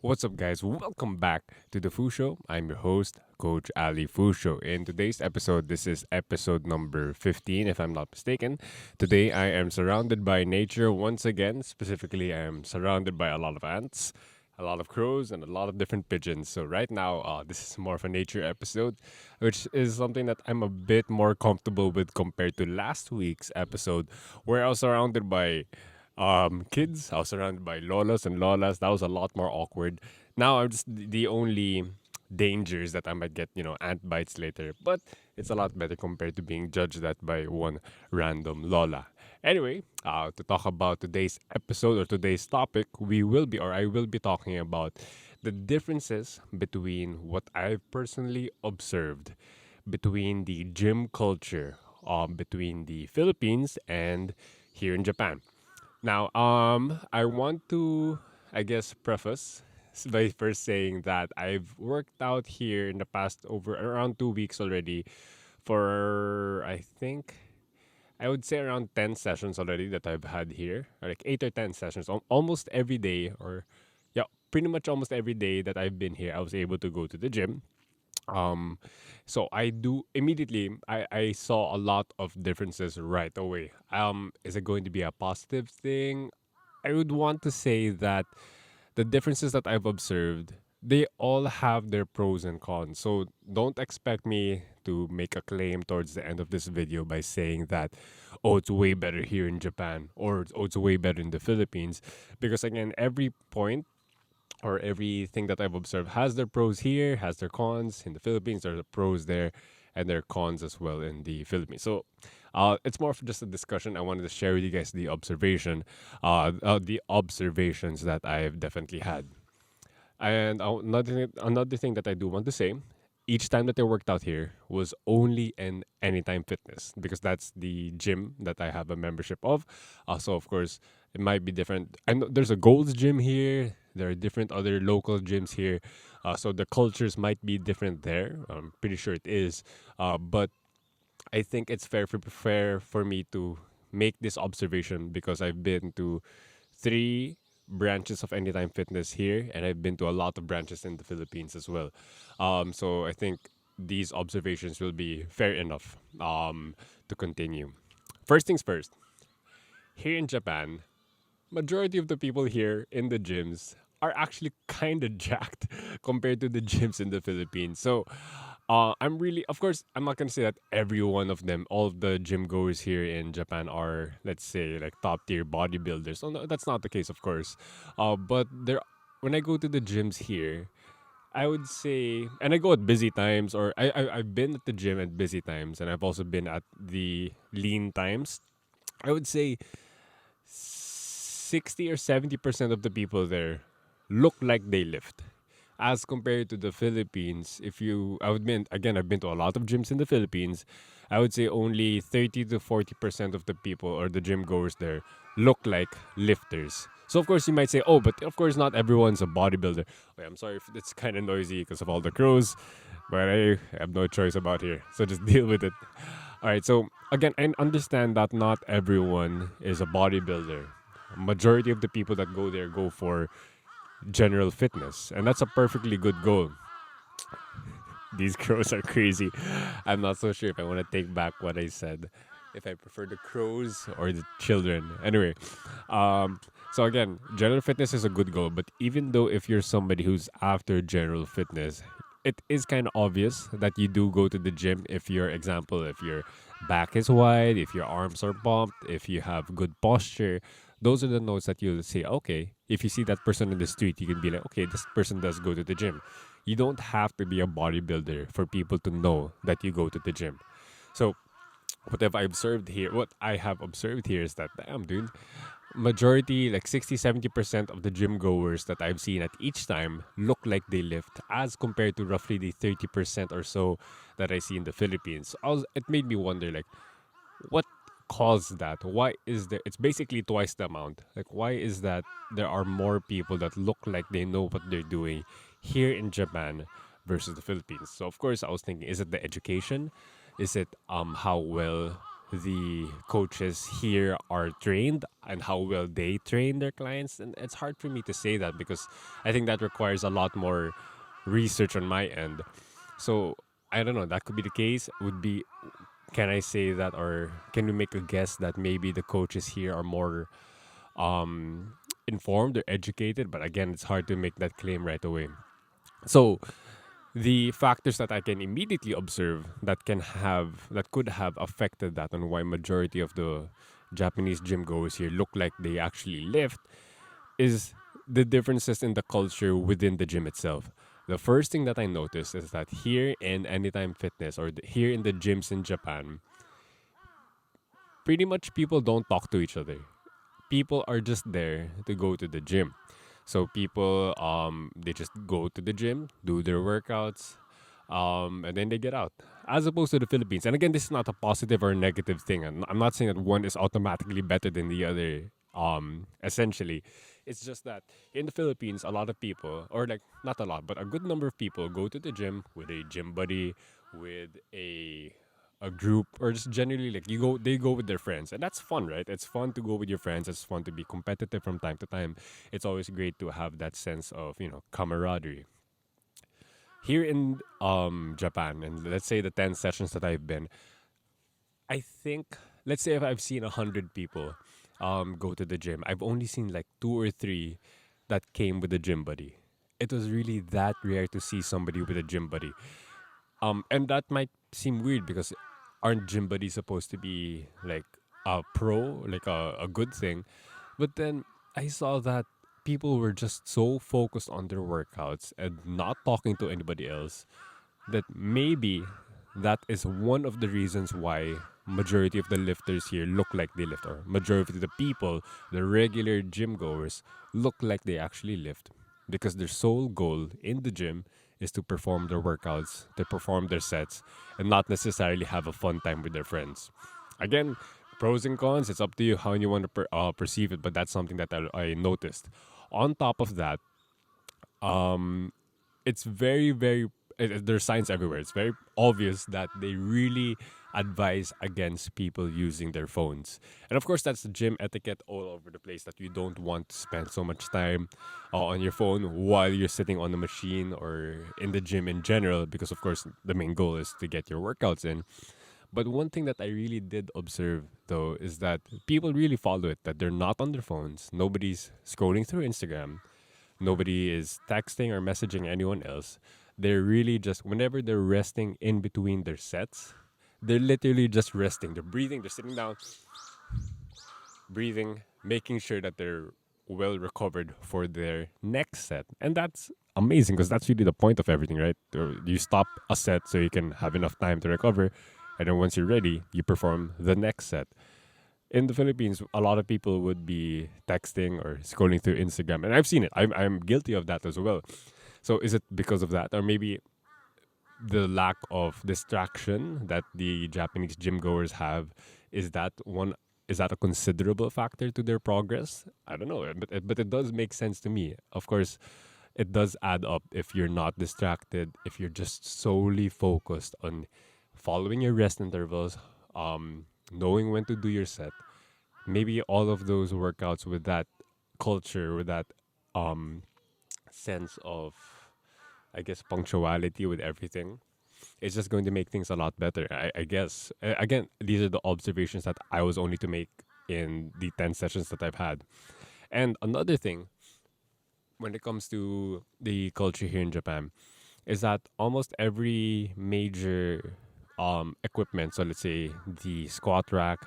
What's up, guys? Welcome back to the Fu Show. I'm your host, Coach Ali Fusho. In today's episode, this is episode number 15, if I'm not mistaken. Today, I am surrounded by nature once again. Specifically, I am surrounded by a lot of ants, a lot of crows, and a lot of different pigeons. So, right now, this is more of a nature episode, which is something that I'm a bit more comfortable with compared to last week's episode, where I was surrounded by kids. I was surrounded by lolas and lolas. That was a lot more awkward. Now I'm just the only dangers that I might get, ant bites later. But it's a lot better compared to being judged at by one random lola. Anyway, to talk about today's episode or today's topic, I will be talking about the differences between what I've personally observed between the gym culture between the Philippines and here in Japan. Now, I want to, I guess, preface by first saying that I've worked out here in the past over around 2 weeks already for, I think, I would say around 10 sessions already that I've had here, or like 8 or 10 sessions, almost every day, or yeah, pretty much almost every day that I've been here, I was able to go to the gym. Um, so I do immediately. I saw a lot of differences right away. Is it going to be a positive thing? I would want to say that the differences that I've observed, they all have their pros and cons. So don't expect me to make a claim towards the end of this video by saying that, oh, it's way better here in Japan or oh, it's way better in the Philippines. Because again, every point or everything that I've observed has their pros here, has their cons. In the Philippines, there's the pros there and there are cons as well in the Philippines. So it's more of just a discussion. I wanted to share with you guys the observations that I've definitely had. And another thing that I do want to say, each time that I worked out here was only in Anytime Fitness because that's the gym that I have a membership of. So of course it might be different. I know there's a Gold's Gym here. There are different other local gyms here. So the cultures might be different there. I'm pretty sure it is. But I think it's fair for me to make this observation because I've been to three branches of Anytime Fitness here, and I've been to a lot of branches in the Philippines as well. So I think these observations will be fair enough to continue. First things first, here in Japan, majority of the people here in the gyms are actually kind of jacked compared to the gyms in the Philippines. So I'm really, of course, I'm not gonna say that every one of them, all of the gym goers here in Japan are, let's say, like top tier bodybuilders. So no, that's not the case, of course. But there, when I go to the gyms here, I would say, and I go at busy times, or I've been at the gym at busy times, and I've also been at the lean times. I would say 60 or 70% of the people there look like they lift as compared to the Philippines. If you, I would mean, again, I've been to a lot of gyms in the Philippines. I would say only 30 to 40% of the people or the gym goers there look like lifters. So of course you might say, oh, but of course not everyone's a bodybuilder. Wait, I'm sorry if it's kind of noisy because of all the crows, but I have no choice about here. So just deal with it. All right. So again, I understand that not everyone is a bodybuilder. Majority of the people that go there go for general fitness, and that's a perfectly good goal. These crows are crazy. I'm not so sure if I want to take back what I said. If I prefer the crows or the children. Anyway, so again, general fitness is a good goal, but even though if you're somebody who's after general fitness, it is kind of obvious that you do go to the gym if your example, if your back is wide, if your arms are pumped, if you have good posture. Those are the notes that you'll say, okay, if you see that person in the street, you can be like, okay, this person does go to the gym. You don't have to be a bodybuilder for people to know that you go to the gym. So what I have observed here is that, damn, dude, majority, like 60-70% of the gym goers that I've seen at each time look like they lift as compared to roughly the 30% or so that I see in the Philippines. It made me wonder, like, what caused that? Why is there? It's basically twice the amount. Like, why is that there are more people that look like they know what they're doing here in Japan versus the Philippines? So, of course, I was thinking, is it the education? Is it how well the coaches here are trained and how well they train their clients. And it's hard for me to say that because I think that requires a lot more research on my end. So I don't know. That could be the case. Would be, can I say that, or can we make a guess that maybe the coaches here are more informed or educated? But again, it's hard to make that claim right away. So the factors that I can immediately observe that could have affected that on why majority of the Japanese gym goers here look like they actually lift is the differences in the culture within the gym itself. The first thing that I noticed is that here in Anytime Fitness or here in the gyms in Japan, pretty much people don't talk to each other. People are just there to go to the gym. So people they just go to the gym, do their workouts, and then they get out. As opposed to the Philippines. And again, this is not a positive or negative thing. I'm not saying that one is automatically better than the other. Essentially, it's just that in the Philippines, a lot of people, or like not a lot, but a good number of people go to the gym with a gym buddy, with a group, or just generally like they go with their friends, and that's fun, right? It's fun to go with your friends. It's fun to be competitive from time to time. It's always great to have that sense of camaraderie. Here in Japan, and let's say the 10 sessions that I've been, I think, let's say if I've seen 100 people go to the gym, I've only seen like two or three that came with a gym buddy. It was really that rare to see somebody with a gym buddy. And that might seem weird because aren't gym buddies supposed to be like a pro, like a good thing? But then I saw that people were just so focused on their workouts and not talking to anybody else that maybe that is one of the reasons why majority of the lifters here look like they lift, or majority of the people, the regular gym goers, look like they actually lift, because their sole goal in the gym is to perform their workouts, to perform their sets, and not necessarily have a fun time with their friends. Again, pros and cons, it's up to you how you want to perceive it, but that's something that I noticed. On top of that, it's there's signs everywhere. It's very obvious that they really advise against people using their phones. And of course, that's gym etiquette all over the place, that you don't want to spend so much time on your phone while you're sitting on the machine or in the gym in general, because of course, the main goal is to get your workouts in. But one thing that I really did observe though is that people really follow it, that they're not on their phones. Nobody's scrolling through Instagram. Nobody is texting or messaging anyone else. They're really just, whenever they're resting in between their sets, they're literally just resting. They're breathing, they're sitting down, breathing, making sure that they're well recovered for their next set. And that's amazing because that's really the point of everything, right? You stop a set so you can have enough time to recover. And then once you're ready, you perform the next set. In the Philippines, a lot of people would be texting or scrolling through Instagram. And I've seen it. I'm guilty of that as well. So is it because of that? Or maybe the lack of distraction that the Japanese gym goers have, is that one, is that a considerable factor to their progress? I don't know, but it does make sense to me. Of course, it does add up if you're not distracted, if you're just solely focused on following your rest intervals, knowing when to do your set. Maybe all of those workouts with that culture, with that um, sense of, I guess, punctuality with everything, it's just going to make things a lot better. I guess. Again, these are the observations that I was only to make in the 10 sessions that I've had. And another thing, when it comes to the culture here in Japan, is that almost every major equipment, so let's say the squat rack,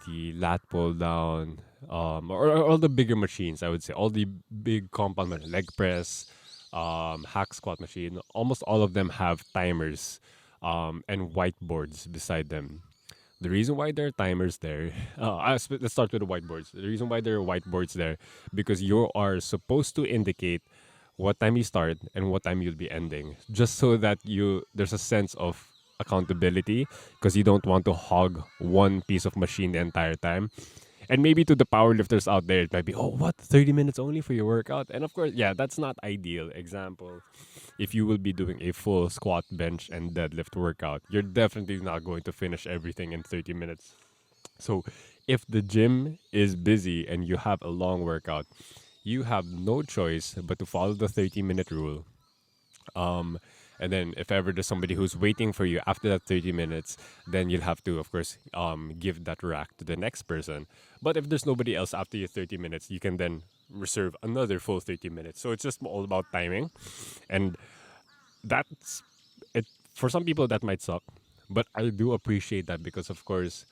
the lat pull down, or all the bigger machines, I would say, all the big compound leg press, hack squat machine, almost all of them have timers and whiteboards beside them. The reason why there are timers there, let's start with the whiteboards. The reason why there are whiteboards there, because you are supposed to indicate what time you start and what time you'll be ending, just so that there's a sense of accountability, because you don't want to hog one piece of machine the entire time. And maybe to the powerlifters out there, it might be, oh, what, 30 minutes only for your workout? And of course, yeah, that's not ideal. Example, if you will be doing a full squat, bench, and deadlift workout, you're definitely not going to finish everything in 30 minutes. So if the gym is busy and you have a long workout, you have no choice but to follow the 30-minute rule. Um, and then if ever there's somebody who's waiting for you after that 30 minutes, then you'll have to, of course, give that rack to the next person. But if there's nobody else after your 30 minutes, you can then reserve another full 30 minutes. So it's just all about timing. And that's it. For some people, that might suck. But I do appreciate that because, of course,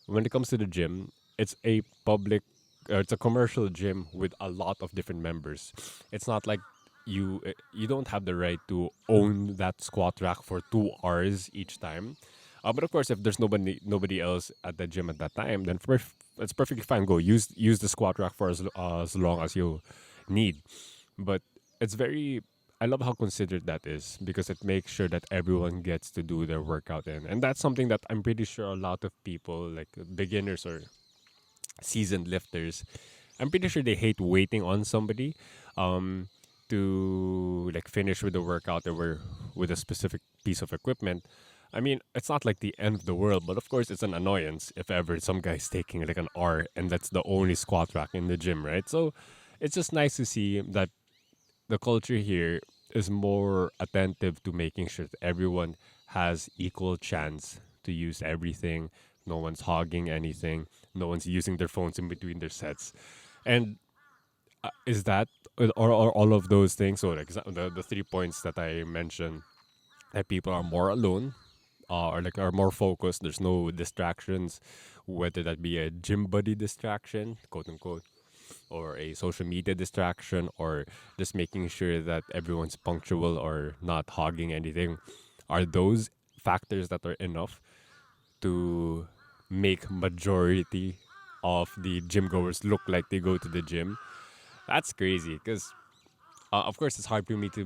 when it comes to the gym, it's a public, it's a commercial gym with a lot of different members. It's not like you don't have the right to own that squat rack for 2 hours each time. But of course, if there's nobody else at the gym at that time, then it's perfectly fine. Go use the squat rack for as long as you need. But it's very I love how considered that is because it makes sure that everyone gets to do their workout in. And that's something that I'm pretty sure a lot of people, like beginners or seasoned lifters, I'm pretty sure they hate waiting on somebody um, to like finish with the workout or with a specific piece of equipment. I mean, it's not like the end of the world, but of course, it's an annoyance if ever some guy's taking like an hour and that's the only squat rack in the gym, right? So it's just nice to see that the culture here is more attentive to making sure that everyone has equal chance to use everything. No one's hogging anything. No one's using their phones in between their sets. And is that or all of those things? So like the 3 points that I mentioned, that people are more alone, or like are more focused. There's no distractions, whether that be a gym buddy distraction, quote unquote, or a social media distraction, or just making sure that everyone's punctual or not hogging anything. Are those factors that are enough to make majority of the gym goers look like they go to the gym? That's crazy because of course it's hard for me to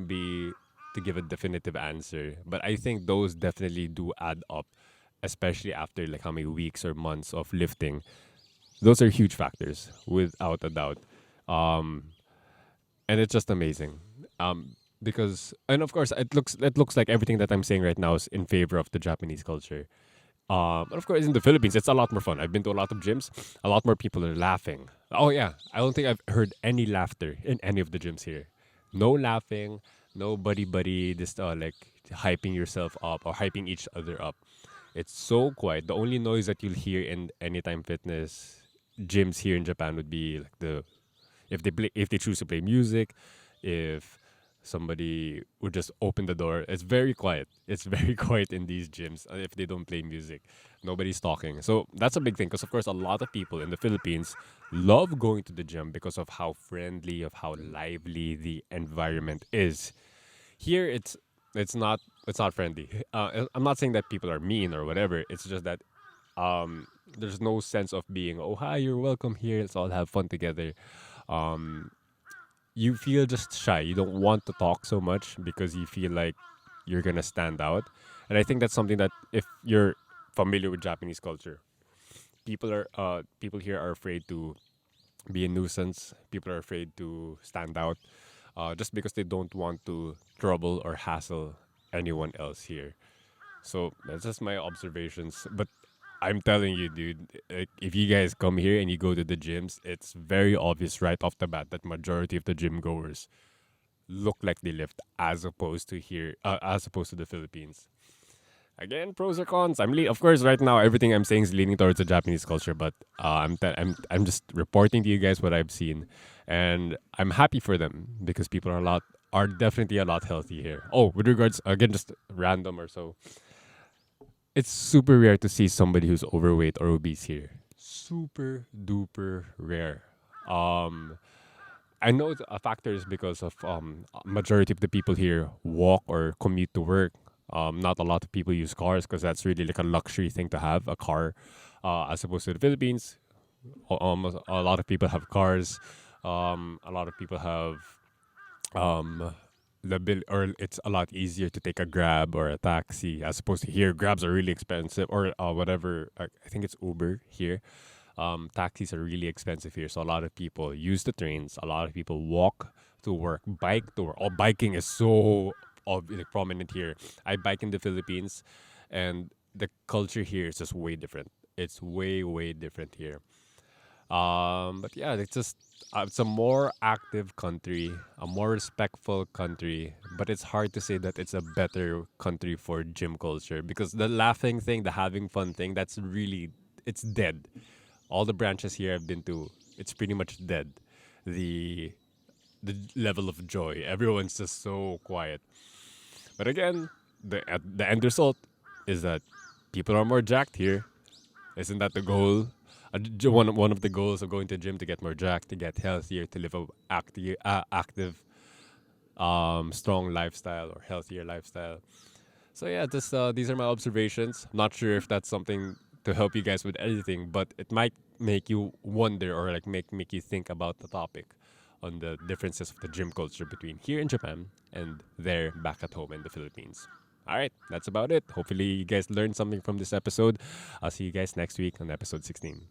give a definitive answer, but I think those definitely do add up, especially after like how many weeks or months of lifting. Those are huge factors without a doubt. Um, and it's just amazing. Because and of course it looks like everything that I'm saying right now is in favor of the Japanese culture. But of course, in the Philippines, it's a lot more fun. I've been to a lot of gyms. A lot more people are laughing. Oh yeah, I don't think I've heard any laughter in any of the gyms here. No laughing, no buddy, just like hyping yourself up or hyping each other up. It's so quiet. The only noise that you'll hear in Anytime Fitness gyms here in Japan would be like if they choose to play music, if somebody would just open the door. It's very quiet. It's very quiet in these gyms if they don't play music. Nobody's talking. So that's a big thing because of course a lot of people in the Philippines love going to the gym because of how friendly, of how lively the environment is. Here it's not friendly. I'm not saying that people are mean or whatever. It's just that there's no sense of being, oh hi, you're welcome here, let's all have fun together. um you feel just shy. You don't want to talk so much because you feel like you're gonna stand out. And I think that's something that if you're familiar with Japanese culture, people here are afraid to be a nuisance. People are afraid to stand out, just because they don't want to trouble or hassle anyone else here. So that's just my observations. But I'm telling you, dude, like, if you guys come here and you go to the gyms, it's very obvious right off the bat that majority of the gym goers look like they lift as opposed to the Philippines. Again, pros or cons. Of course right now everything I'm saying is leaning towards the Japanese culture, but I'm just reporting to you guys what I've seen, and I'm happy for them because people are definitely a lot healthy here. Oh, with regards again, just random or so, it's super rare to see somebody who's overweight or obese here. Super duper rare. Um, I know a factor is because of majority of the people here walk or commute to work. Not a lot of people use cars because that's really like a luxury thing to have a car, as opposed to the Philippines. Almost a lot of people have cars. A lot of people have um or it's a lot easier to take a grab or a taxi as opposed to here. Grabs are really expensive, or whatever. I think it's Uber here. Taxis are really expensive here, so a lot of people use the trains. A lot of people walk to work, bike to work. Oh, biking is so like, prominent here. I bike in the Philippines, and the culture here is just way different. it's way different here. But yeah, it's a more active country, a more respectful country. But it's hard to say that it's a better country for gym culture because the laughing thing, the having fun thing, it's dead. All the branches here I've been to, it's pretty much dead. The the level of joy, everyone's just so quiet. But again, the end result is that people are more jacked here. Isn't that the goal? One of the goals of going to gym to get more jacked, to get healthier, to live a active, strong lifestyle or healthier lifestyle. So yeah, these are my observations. Not sure if that's something to help you guys with anything, but it might make you wonder or like make you think about the topic on the differences of the gym culture between here in Japan and there back at home in the Philippines. All right, that's about it. Hopefully, you guys learned something from this episode. I'll see you guys next week on episode 16.